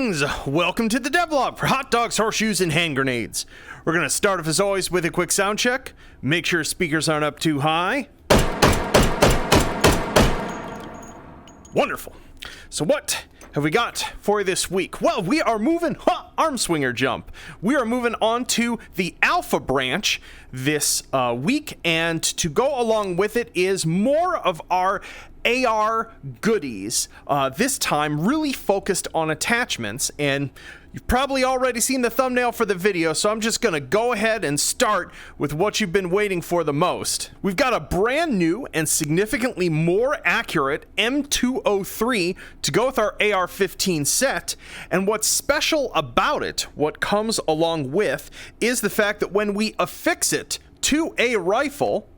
Greetings! Welcome to the Devlog for hot dogs, horseshoes, and hand grenades. We're going to start off as always with a quick sound check. Make sure speakers aren't up too high. Wonderful. So what have we got for this week? Well, we are moving, arm swinger jump. We are moving on to the Alpha branch this week, and to go along with it is more of our AR goodies, this time really focused on attachments, and you've probably already seen the thumbnail for the video, so I'm just gonna go ahead and start with what you've been waiting for the most. We've got a brand new and significantly more accurate M203 to go with our AR15 set, and what's special about it, what comes along with, is the fact that when we affix it to a rifle,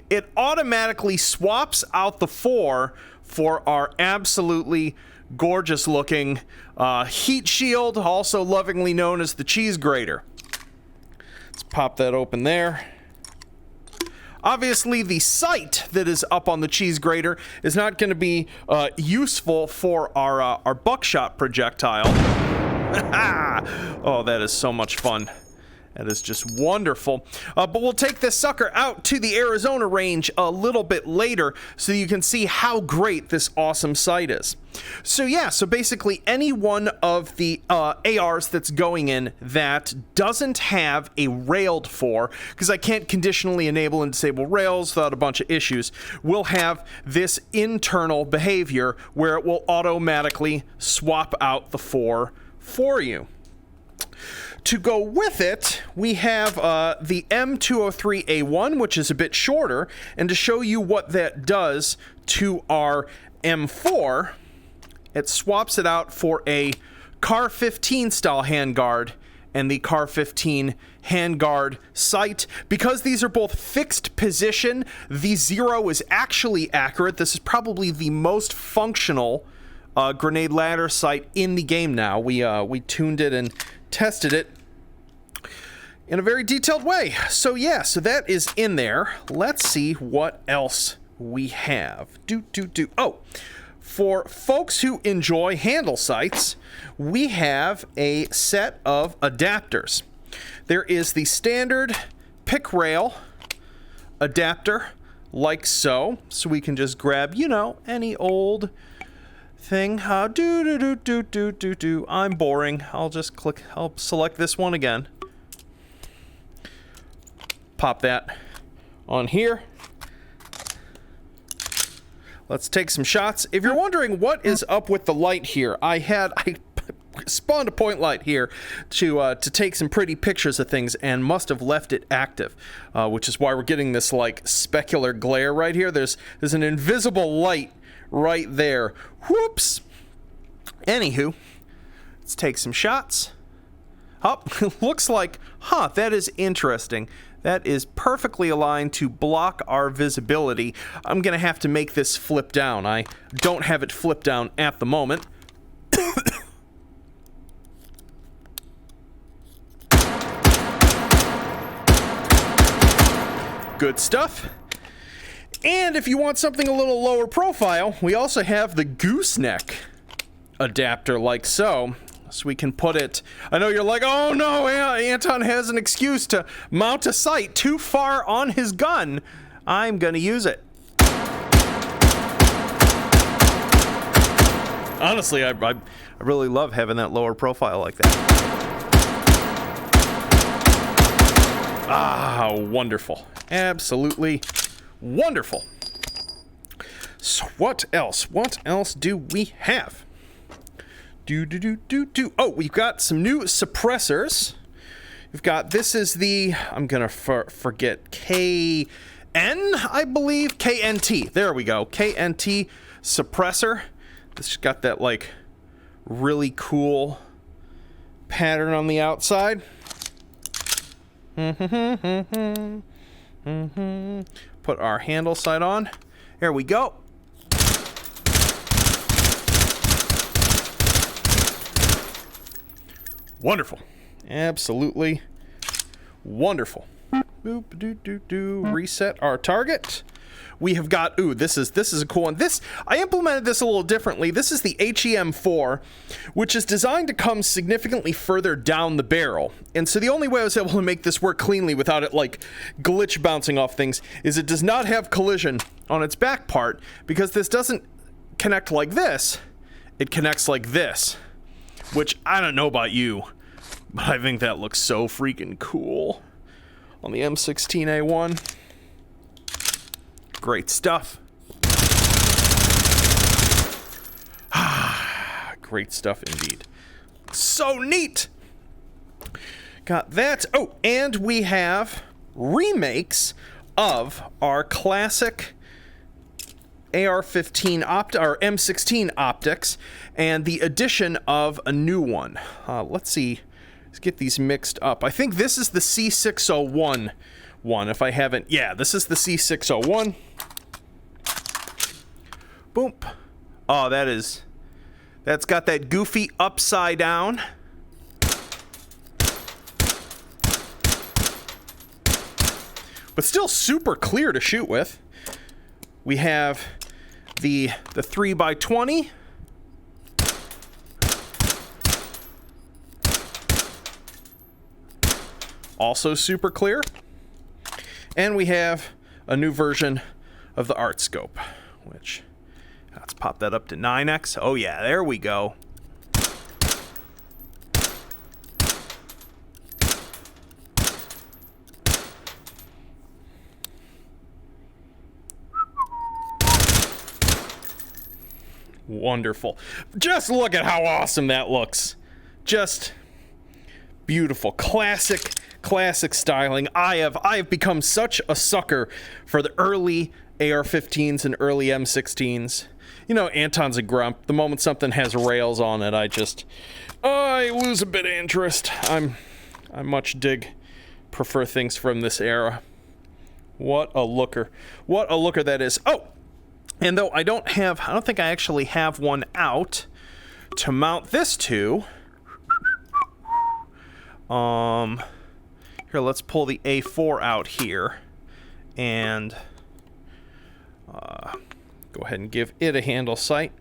it automatically swaps out the 4 for our absolutely gorgeous looking heat shield, also lovingly known as the CHEESEGRATER. Let's pop that open there. Obviously, the sight that is up on the CHEESEGRATER is not going to be useful for our buckshot projectile. Oh, that is so much fun. That is just wonderful. But we'll take this sucker out to the Arizona range a little bit later so you can see how great this awesome sight is. So yeah, so basically any one of the ARs that's going in that doesn't have a railed 4, because I can't conditionally enable and disable rails without a bunch of issues, will have this internal behavior where it will automatically swap out the 4 for you. To go with it, we have the M203A1, which is a bit shorter, and to show you what that does to our M4, it swaps it out for a CAR-15 style handguard and the CAR-15 handguard sight. Because these are both fixed position, the 0 is actually accurate. This is probably the most functional grenade ladder sight in the game now. We tuned it and tested it in a very detailed way. So yeah, so that is in there. Let's see what else we have. Oh, for folks who enjoy handle sights, we have a set of adapters. There is the standard pick rail adapter, like so. So we can just grab, you know, any old thing. I'm boring. I'll just click, I'll select this one again. Pop that on here. Let's take some shots. If you're wondering what is up with the light here, I spawned a point light here to take some pretty pictures of things and must have left it active, which is why we're getting this like specular glare right here. There's an invisible light right there. Whoops. Anywho, let's take some shots. Oh, looks like, that is interesting. That is perfectly aligned to block our visibility. I'm gonna have to make this flip down. I don't have it flip down at the moment. Good stuff. And if you want something a little lower profile, we also have the gooseneck adapter, like so. So we can put it, I know you're like, oh no, Anton has an excuse to mount a sight too far on his gun. I'm gonna use it. Honestly, I really love having that lower profile like that. Ah, wonderful. Absolutely wonderful. So what else? What else do we have? Oh, we've got some new suppressors. We've got, this is the, I'm gonna forget, KN, I believe, KNT. There we go, KNT suppressor. This has got that like really cool pattern on the outside. Put our handle sight on. There we go. Wonderful. Absolutely wonderful. Boop, reset our target. we have got, ooh, this is a cool one. This, I implemented this a little differently. This is the HEM4, which is designed to come significantly further down the barrel. And so the only way I was able to make this work cleanly without it like glitch bouncing off things is it does not have collision on its back part, because this doesn't connect like this. It connects like this, which I don't know about you, but I think that looks so freaking cool on the M16A1. Great stuff. Great stuff indeed. So neat. Got that. Oh, and we have remakes of our classic AR15 or M16 optics, and the addition of a new one. Let's see. Let's get these mixed up. I think this is the C601 one, if I haven't. Yeah, this is the C601. Boom. Oh, that's got that goofy upside down. But still super clear to shoot with. We have the 3x20. Also super clear. And we have a new version of the art scope, which, let's pop that up to 9x. Oh yeah, there we go. Wonderful. Just look at how awesome that looks. Just beautiful. Classic styling. I have become such a sucker for the early AR-15s and early M16s. You know, Anton's a grump. The moment something has rails on it, I lose a bit of interest. I much prefer things from this era. What a looker. What a looker that is. Oh, and though I don't think I actually have one out to mount this to. Here, let's pull the A4 out here and go ahead and give it a handle sight.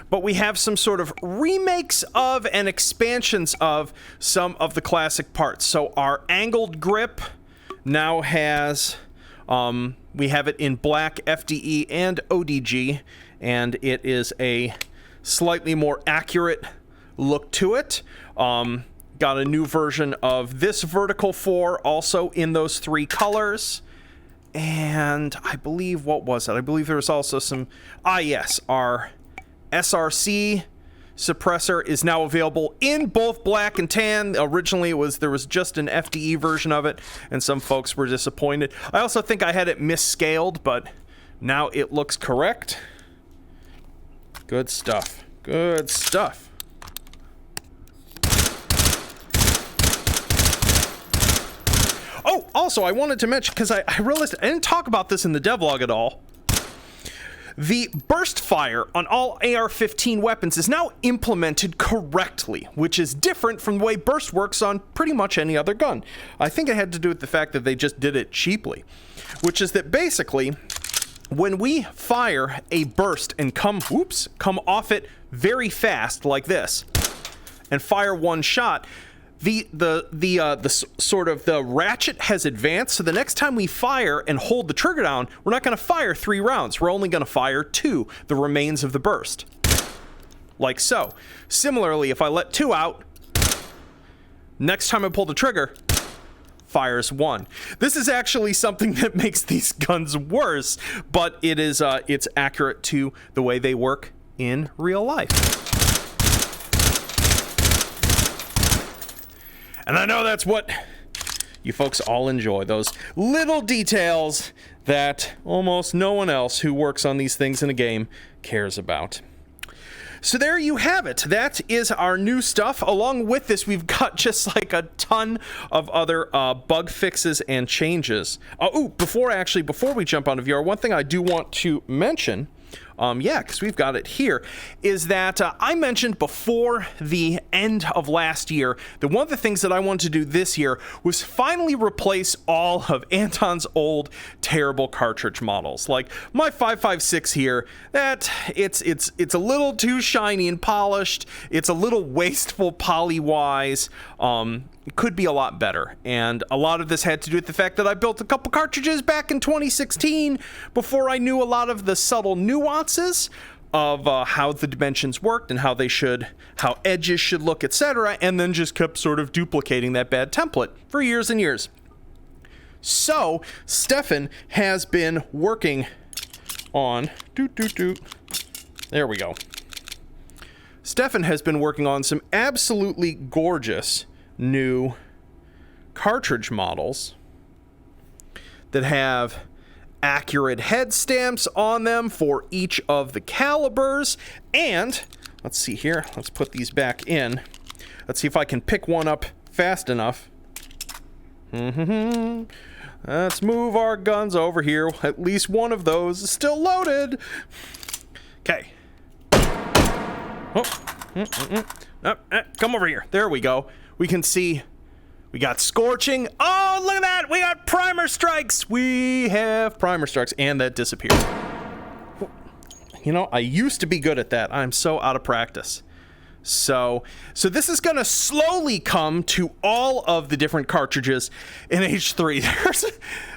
But we have some sort of remakes of and expansions of some of the classic parts. So our angled grip now has, we have it in black FDE and ODG, and it is a slightly more accurate look to it. Got a new version of this vertical 4 also in those 3 colors. And I believe, what was it? I believe there was also some, yes, our SRC suppressor is now available in both black and tan. Originally there was just an FDE version of it, and some folks were disappointed. I also think I had it misscaled, but now it looks correct. Good stuff. Good stuff. Oh, also, I wanted to mention, because I realized I didn't talk about this in the devlog at all. The burst fire on all AR-15 weapons is now implemented correctly, which is different from the way burst works on pretty much any other gun. I think it had to do with the fact that they just did it cheaply, which is that basically, when we fire a burst and come off it very fast like this, and fire one shot, the sort of the ratchet has advanced, so the next time we fire and hold the trigger down, we're not going to fire 3 rounds. We're only going to fire 2, the remains of the burst. Like so. Similarly, if I let 2 out, next time I pull the trigger, fires 1. This is actually something that makes these guns worse, but it is it's accurate to the way they work in real life. And I know that's what you folks all enjoy, those little details that almost no one else who works on these things in a game cares about. So there you have it. That is our new stuff. Along with this, we've got just like a ton of other bug fixes and changes. Before we jump onto VR, one thing I do want to mention Yeah, because we've got it here, is that I mentioned before the end of last year that one of the things that I wanted to do this year was finally replace all of Anton's old terrible cartridge models. Like my 5.56 here, that it's a little too shiny and polished. It's a little wasteful poly-wise. It could be a lot better, and a lot of this had to do with the fact that I built a couple cartridges back in 2016 before I knew a lot of the subtle nuances of how the dimensions worked and how edges should look, etc., and then just kept sort of duplicating that bad template for years and years. So Stefan has been working on there we go. Stefan has been working on some absolutely gorgeous new cartridge models that have accurate head stamps on them for each of the calibers. And let's see here, let's put these back in. Let's see if I can pick one up fast enough. Let's move our guns over here. At least one of those is still loaded. Okay. Come over here. There we go. We can see we got scorching. Oh, look at that. We got primer strikes. We have primer strikes, and that disappeared. You know, I used to be good at that. I'm so out of practice. So this is going to slowly come to all of the different cartridges in H3.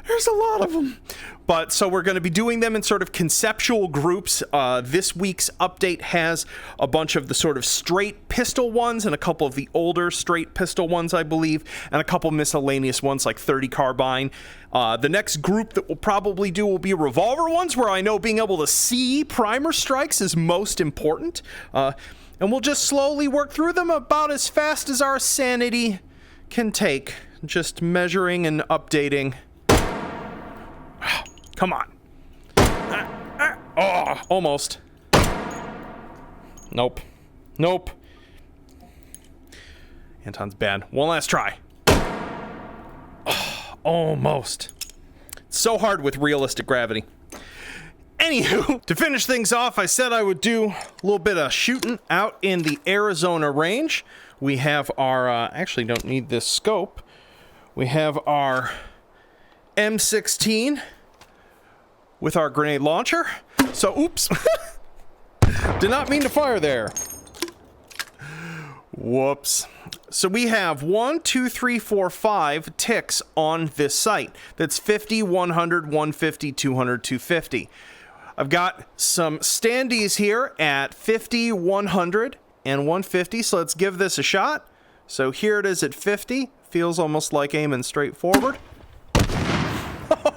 There's a lot of them. But so we're going to be doing them in sort of conceptual groups. This week's update has a bunch of the sort of straight pistol ones and a couple of the older straight pistol ones, I believe, and a couple miscellaneous ones like 30 carbine. The next group that we'll probably do will be revolver ones, where I know being able to see primer strikes is most important. And we'll just slowly work through them about as fast as our sanity can take. Just measuring and updating. Come on. Oh, almost. Nope. Anton's bad. One last try. Oh, almost. It's so hard with realistic gravity. Anywho, to finish things off, I said I would do a little bit of shooting out in the Arizona range. We have our, actually don't need this scope. We have our M16 with our grenade launcher. So, oops. Did not mean to fire there. Whoops. So we have 1, 2, 3, 4, 5 ticks on this site. That's 50, 100, 150, 200, 250. I've got some standees here at 50, 100, and 150, so let's give this a shot. So here it is at 50. Feels almost like aiming straight forward.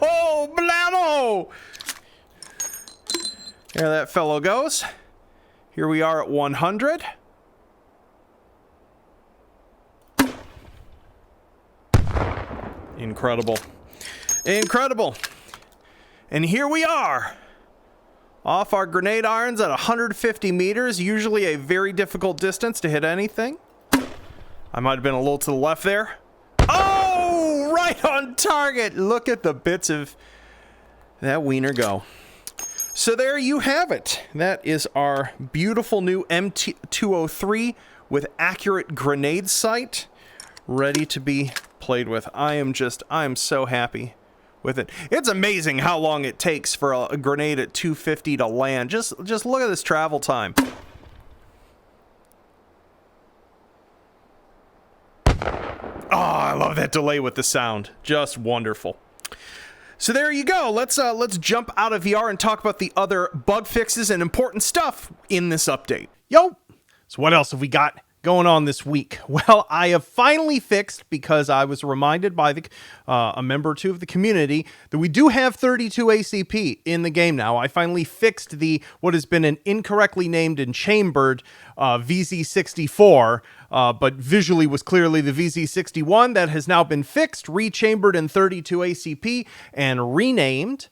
Oh, blammo! There that fellow goes. Here we are at 100. Incredible. Incredible. And here we are. Off our grenade irons at 150 meters, usually a very difficult distance to hit anything. I might have been a little to the left there. Oh, right on target. Look at the bits of that wiener go. So there you have it. That is our beautiful new M203 with accurate grenade sight, ready to be played with. I am so happy with it. It's amazing how long it takes for a grenade at 250 to land. Just look at this travel time. Oh, I love that delay with the sound. Just wonderful. So there you go. Let's jump out of VR and talk about the other bug fixes and important stuff in this update. Yo! So what else have we got going on this week? Well, I have finally fixed, because I was reminded by a member or two of the community, that we do have 32 ACP in the game now. I finally fixed what has been an incorrectly named and chambered VZ64, but visually was clearly the VZ61. That has now been fixed, rechambered in 32 ACP, and renamed.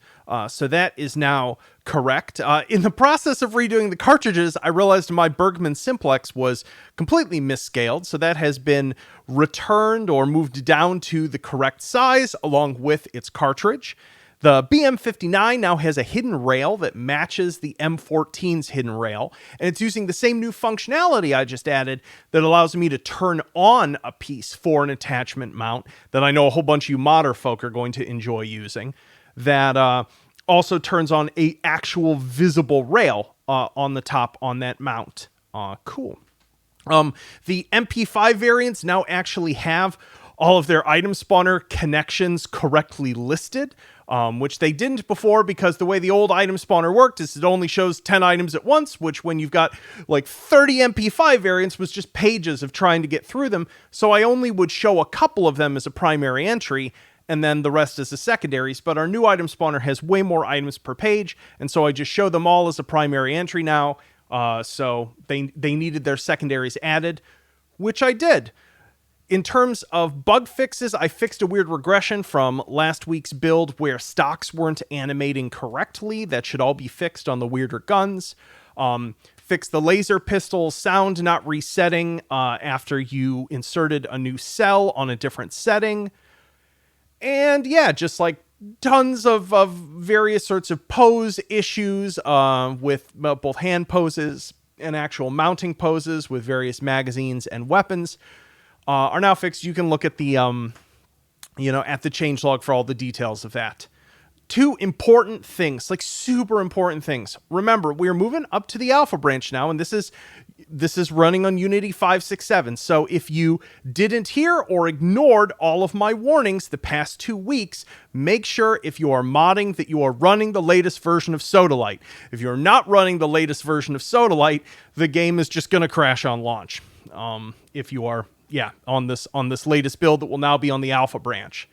So that is now correct. In the process of redoing the cartridges, I realized my Bergman Simplex was completely misscaled, so that has been returned or moved down to the correct size along with its cartridge. The BM59 now has a hidden rail that matches the M14's hidden rail, and it's using the same new functionality I just added that allows me to turn on a piece for an attachment mount that I know a whole bunch of you modder folk are going to enjoy using, that also turns on a actual visible rail on the top on that mount. Cool. The MP5 variants now actually have all of their item spawner connections correctly listed, which they didn't before because the way the old item spawner worked is it only shows 10 items at once, which when you've got like 30 MP5 variants was just pages of trying to get through them. So I only would show a couple of them as a primary entry and then the rest as the secondaries. But our new item spawner has way more items per page, and so I just show them all as a primary entry now. So they needed their secondaries added, which I did. In terms of bug fixes, I fixed a weird regression from last week's build where stocks weren't animating correctly. That should all be fixed on the weirder guns. Fixed the laser pistol sound not resetting after you inserted a new cell on a different setting. And yeah, just like tons of various sorts of pose issues with both hand poses and actual mounting poses with various magazines and weapons are now fixed. You can look at the, at the changelog for all the details of that. Two important things, like super important things. Remember, we're moving up to the alpha branch now, and this is running on Unity 5.6.7. So if you didn't hear or ignored all of my warnings the past 2 weeks, make sure if you are modding that you are running the latest version of Sodalite. If you're not running the latest version of Sodalite, the game is just going to crash on launch. If you are, on this latest build that will now be on the alpha branch.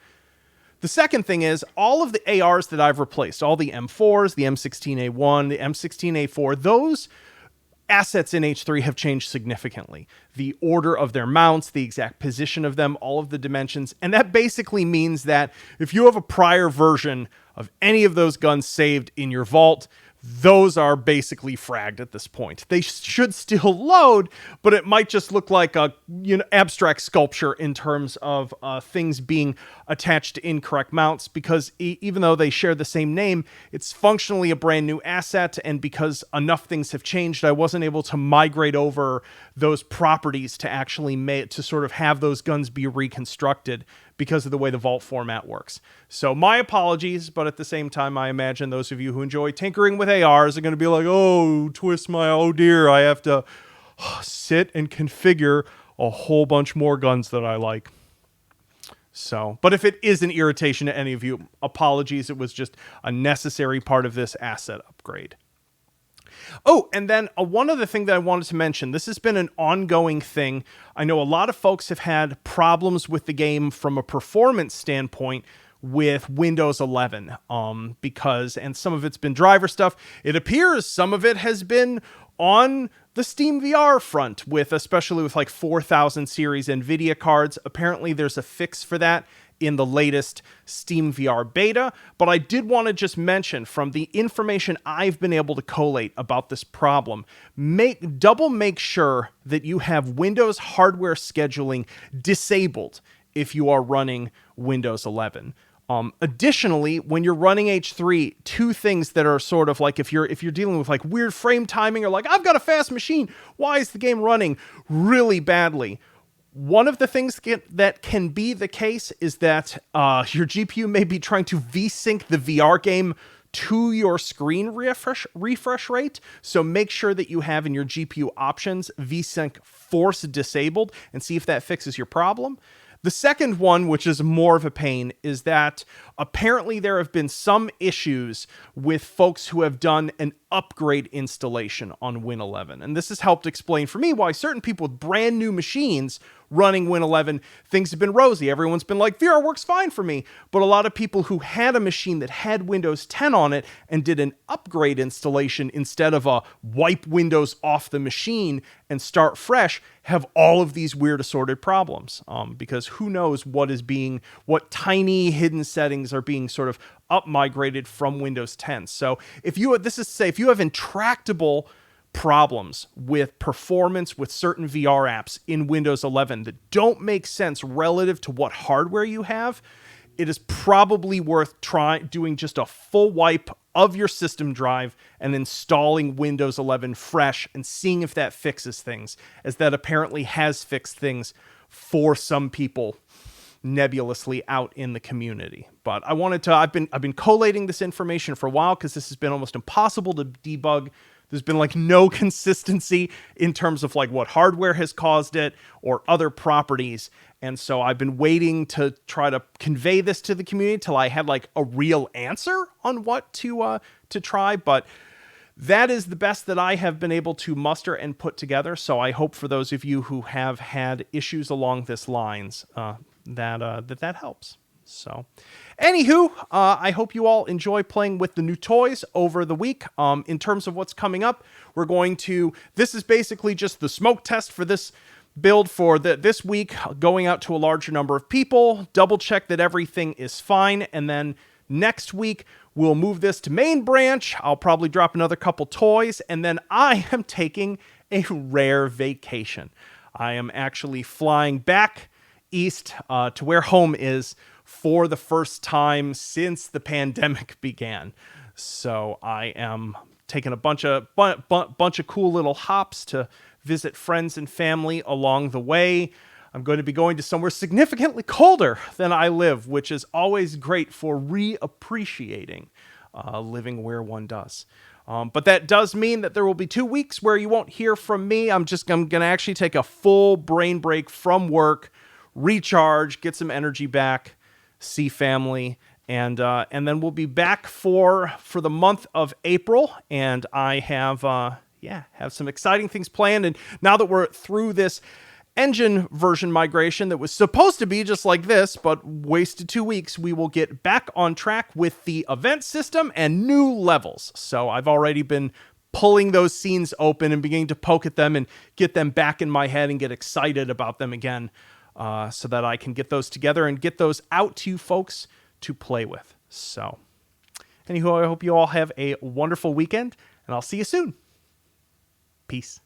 The second thing is all of the ARs that I've replaced, all the M4s, the M16A1, the M16A4, those assets in H3 have changed significantly. The order of their mounts, the exact position of them, all of the dimensions. And that basically means that if you have a prior version of any of those guns saved in your vault, those are basically fragged at this point. They should still load, but it might just look like a abstract sculpture in terms of things being attached to incorrect mounts, because even though they share the same name, it's functionally a brand new asset, and because enough things have changed, I wasn't able to migrate over those properties to actually to sort of have those guns be reconstructed because of the way the vault format works. So my apologies, but at the same time, I imagine those of you who enjoy tinkering with ARs are going to be like, oh dear, I have to sit and configure a whole bunch more guns that I like. So, but if it is an irritation to any of you, apologies. It was just a necessary part of this asset upgrade. Oh, and then one other thing that I wanted to mention. This has been an ongoing thing. I know a lot of folks have had problems with the game from a performance standpoint with Windows 11, because, and some of it's been driver stuff. It appears some of it has been on the Steam VR front, especially with like 4000 series NVIDIA cards. Apparently there's a fix for that in the latest Steam VR beta, but I did want to just mention from the information I've been able to collate about this problem, make sure that you have Windows hardware scheduling disabled if you are running Windows 11. Additionally, when you're running H3, two things that are sort of like if you're dealing with like weird frame timing or like I've got a fast machine, why is the game running really badly? One of the things that can be the case is that your GPU may be trying to VSync the VR game to your screen refresh rate. So make sure that you have in your GPU options VSync force disabled and see if that fixes your problem. The second one, which is more of a pain, is that apparently there have been some issues with folks who have done an upgrade installation on Win 11. And this has helped explain for me why certain people with brand new machines running Win 11, things have been rosy. Everyone's been like, VR works fine for me. But a lot of people who had a machine that had Windows 10 on it and did an upgrade installation instead of a wipe Windows off the machine and start fresh have all of these weird assorted problems. Because who knows what tiny hidden settings are being sort of up migrated from Windows 10. So if you have intractable problems with performance with certain VR apps in Windows 11 that don't make sense relative to what hardware you have, it is probably worth doing just a full wipe of your system drive and installing Windows 11 fresh and seeing if that fixes things, as that apparently has fixed things for some people nebulously out in the community. But I wanted to, I've been collating this information for a while because this has been almost impossible to debug. There's been like no consistency in terms of like what hardware has caused it or other properties. And so I've been waiting to try to convey this to the community till I had like a real answer on what to try. But that is the best that I have been able to muster and put together. So I hope for those of you who have had issues along this lines, that helps. So anywho, I hope you all enjoy playing with the new toys over the week. In terms of what's coming up, this is basically just the smoke test for this build for this week, going out to a larger number of people, double check that everything is fine, and then next week we'll move this to main branch. I'll probably drop another couple toys, and then I am taking a rare vacation. I am actually flying back east to where home is for the first time since the pandemic began. So I am taking a bunch of cool little hops to visit friends and family along the way. I'm going to be going to somewhere significantly colder than I live, which is always great for reappreciating living where one does. But that does mean that there will be 2 weeks where you won't hear from me. I'm going to actually take a full brain break from work, recharge, get some energy back, see family, and then we'll be back for the month of April. And I have some exciting things planned. And now that we're through this engine version migration that was supposed to be just like this, but wasted 2 weeks, we will get back on track with the event system and new levels. So I've already been pulling those scenes open and beginning to poke at them and get them back in my head and get excited about them again, so that I can get those together and get those out to you folks to play with. So anywho, I hope you all have a wonderful weekend, and I'll see you soon. Peace.